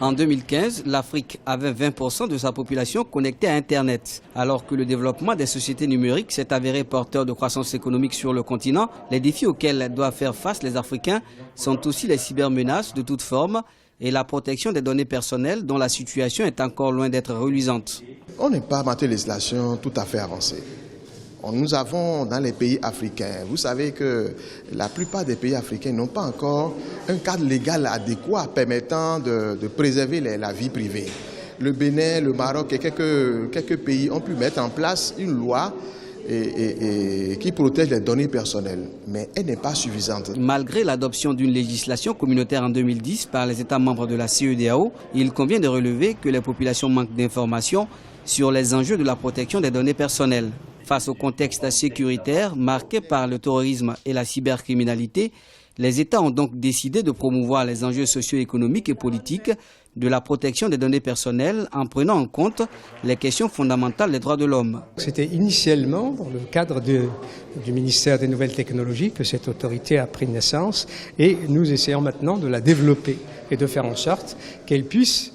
En 2015, l'Afrique avait 20% de sa population connectée à Internet. Alors que le développement des sociétés numériques s'est avéré porteur de croissance économique sur le continent, les défis auxquels doivent faire face les Africains sont aussi les cybermenaces de toutes formes et la protection des données personnelles dont la situation est encore loin d'être reluisante. On n'est pas en matière de législation tout à fait avancée. Nous avons dans les pays africains, vous savez que la plupart des pays africains n'ont pas encore un cadre légal adéquat permettant de préserver la vie privée. Le Bénin, le Maroc et quelques pays ont pu mettre en place une loi qui protège les données personnelles, mais elle n'est pas suffisante. Malgré l'adoption d'une législation communautaire en 2010 par les États membres de la CEDEAO, il convient de relever que les populations manquent d'informations sur les enjeux de la protection des données personnelles. Face au contexte sécuritaire marqué par le terrorisme et la cybercriminalité, les États ont donc décidé de promouvoir les enjeux socio-économiques et politiques de la protection des données personnelles en prenant en compte les questions fondamentales des droits de l'homme. C'était initialement dans le cadre du ministère des Nouvelles Technologies que cette autorité a pris naissance et nous essayons maintenant de la développer et de faire en sorte qu'elle puisse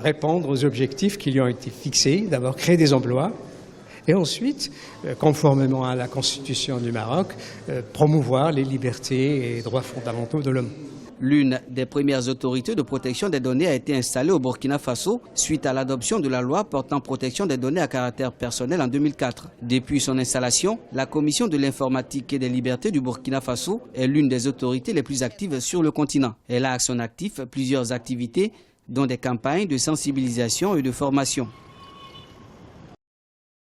répondre aux objectifs qui lui ont été fixés, d'abord créer des emplois, et ensuite, conformément à la Constitution du Maroc, promouvoir les libertés et droits fondamentaux de l'homme. L'une des premières autorités de protection des données a été installée au Burkina Faso suite à l'adoption de la loi portant protection des données à caractère personnel en 2004. Depuis son installation, la Commission de l'informatique et des libertés du Burkina Faso est l'une des autorités les plus actives sur le continent. Elle a à son actif plusieurs activités, dont des campagnes de sensibilisation et de formation.